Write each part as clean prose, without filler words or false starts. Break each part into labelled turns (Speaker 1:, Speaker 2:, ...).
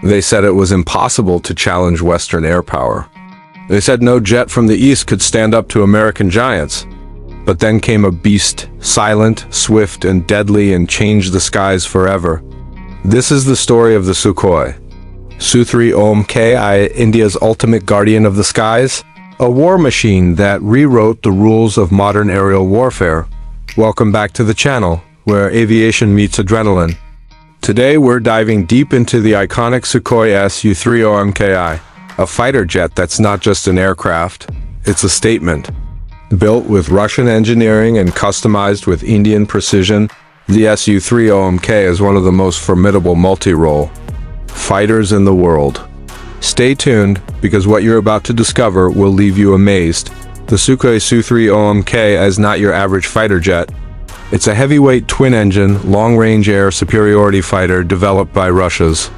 Speaker 1: They said it was impossible to challenge Western air power. They said no jet from the East could stand up to American giants. But then came a beast, silent, swift, and deadly, and changed the skies forever. This is the story of the Sukhoi Su-30MKI, India's ultimate guardian of the skies, a war machine that rewrote the rules of modern aerial warfare. Welcome back to the channel, where aviation meets adrenaline. Today we're diving deep into the iconic Sukhoi Su-30MKI, a fighter jet that's not just an aircraft, it's a statement. Built with Russian engineering and customized with Indian precision, the Su-30MKI is one of the most formidable multi-role fighters in the world. Stay tuned, because what you're about to discover will leave you amazed. The Sukhoi Su-30MKI is not your average fighter jet. It's a heavyweight twin-engine, long-range air superiority fighter developed by Russia's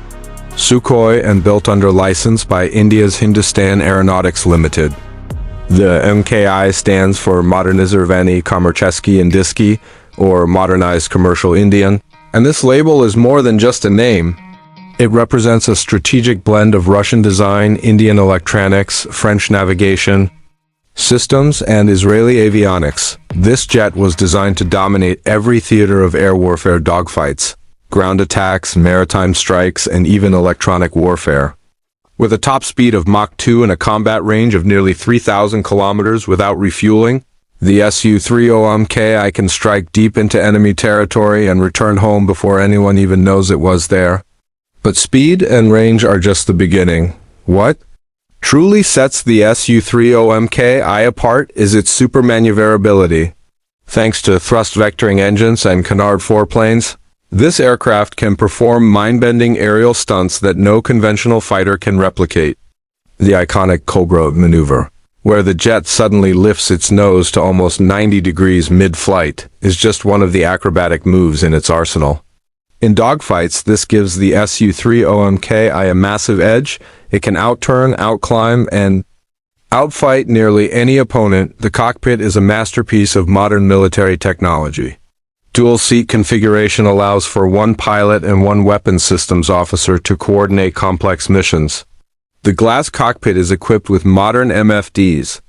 Speaker 1: Sukhoi and built under license by India's Hindustan Aeronautics Limited. The MKI stands for Modernizirovanny Kommerchesky Indiyskiy, or Modernized Commercial Indian, and this label is more than just a name. It represents a strategic blend of Russian design, Indian electronics, French navigation systems, and Israeli avionics. This jet was designed to dominate every theater of air warfare: dogfights, ground attacks, maritime strikes, and even electronic warfare. With a top speed of Mach 2 and a combat range of nearly 3,000 kilometers without refueling, the Su-30MKI can strike deep into enemy territory and return home before anyone even knows it was there. But speed and range are just the beginning. What truly sets the Su-30MKI apart is its supermaneuverability. Thanks to thrust-vectoring engines and canard foreplanes, this aircraft can perform mind-bending aerial stunts that no conventional fighter can replicate. The iconic Cobra maneuver, where the jet suddenly lifts its nose to almost 90 degrees mid-flight, is just one of the acrobatic moves in its arsenal. In dogfights, this gives the Su-30MKI a massive edge. It can outturn, outclimb, and outfight nearly any opponent. The cockpit is a masterpiece of modern military technology. Dual-seat configuration allows for one pilot and one weapons systems officer to coordinate complex missions. The glass cockpit is equipped with modern MFDs,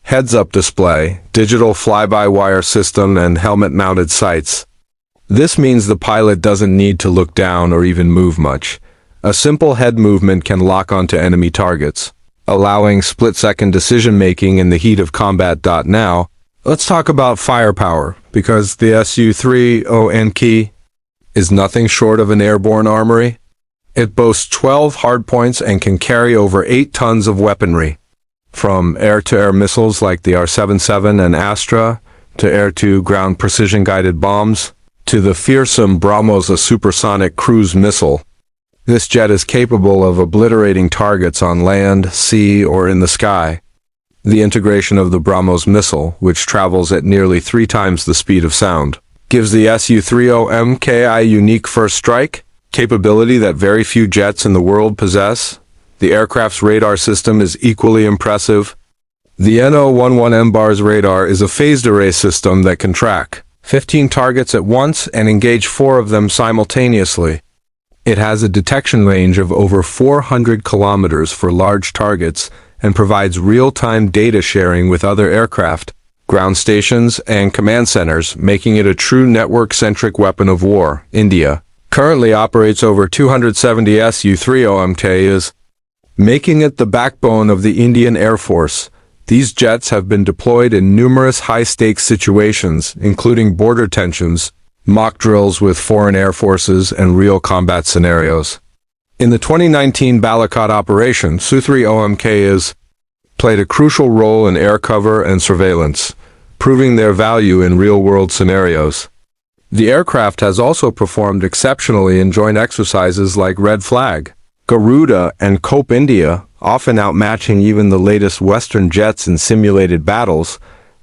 Speaker 1: heads-up display, digital fly-by-wire system, and helmet-mounted sights. This means the pilot doesn't need to look down or even move much. A simple head movement can lock onto enemy targets, allowing split-second decision-making in the heat of combat. Now, let's talk about firepower, because the Su-30MKI is nothing short of an airborne armory. It boasts 12 hardpoints and can carry over 8 tons of weaponry, from air-to-air missiles like the R-77 and Astra, to air-to-ground precision-guided bombs, to the fearsome BrahMos, a supersonic cruise missile. This jet is capable of obliterating targets on land, sea, or in the sky. The integration of the BrahMos missile, which travels at nearly 3 times the speed of sound, gives the Su-30MKI unique first strike capability that very few jets in the world possess. The aircraft's radar system is equally impressive. The NO-11MBARS radar is a phased array system that can track 15 targets at once and engage 4 of them simultaneously. It has a detection range of over 400 kilometers for large targets and provides real-time data sharing with other aircraft, ground stations, and command centers, making it a true network-centric weapon of war. India currently operates over 270 Su-30MKIs, making it the backbone of the Indian Air Force. These jets have been deployed in numerous high-stakes situations, including border tensions, mock drills with foreign air forces, and real combat scenarios. In the 2019 Balakot operation, Su-30MKIs played a crucial role in air cover and surveillance, proving their value in real-world scenarios. The aircraft has also performed exceptionally in joint exercises like Red Flag, Garuda, and COPE India, often outmatching even the latest Western jets in simulated battles.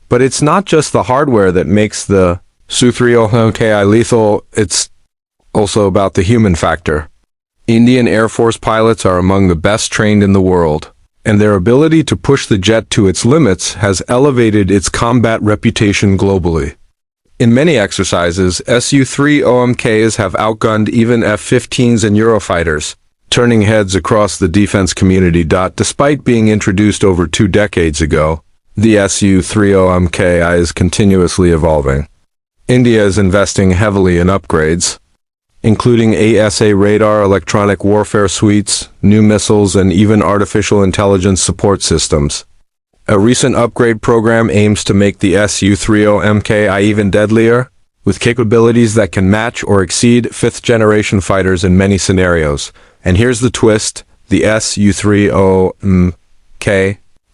Speaker 1: But it's not just the hardware that makes the Su-30MKI lethal, it's also about the human factor. Indian Air Force pilots are among the best trained in the world, and their ability to push the jet to its limits has elevated its combat reputation globally. In many exercises, Su-30MKIs have outgunned even F-15s and Eurofighters, turning heads across the defense community. Despite being introduced over 2 decades ago, the Su-30MKI is continuously evolving. India is investing heavily in upgrades, including ASA radar, electronic warfare suites, new missiles, and even artificial intelligence support systems. A recent upgrade program aims to make the Su-30MKI even deadlier, with capabilities that can match or exceed 5th-generation fighters in many scenarios. And here's the twist: the Su-30MKI,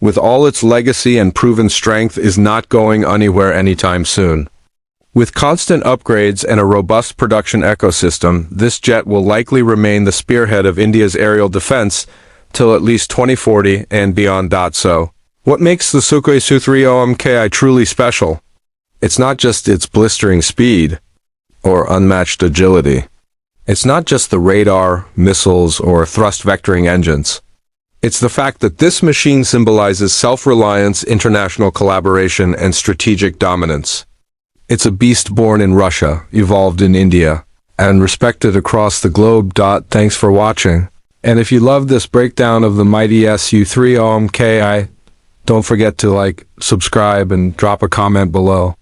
Speaker 1: with all its legacy and proven strength, is not going anywhere anytime soon. With constant upgrades and a robust production ecosystem, this jet will likely remain the spearhead of India's aerial defense till at least 2040 and beyond. So, what makes the Sukhoi Su-30MKI truly special? It's not just its blistering speed or unmatched agility. It's not just the radar, missiles, or thrust vectoring engines. It's the fact that this machine symbolizes self-reliance, international collaboration, and strategic dominance. It's a beast born in Russia, evolved in India, and respected across the globe. Thanks for watching. And if you loved this breakdown of the mighty Su-30MKI, don't forget to like, subscribe, and drop a comment below.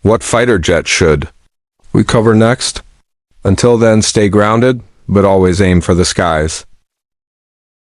Speaker 1: What fighter jet should we cover next? Until then, stay grounded, but always aim for the skies.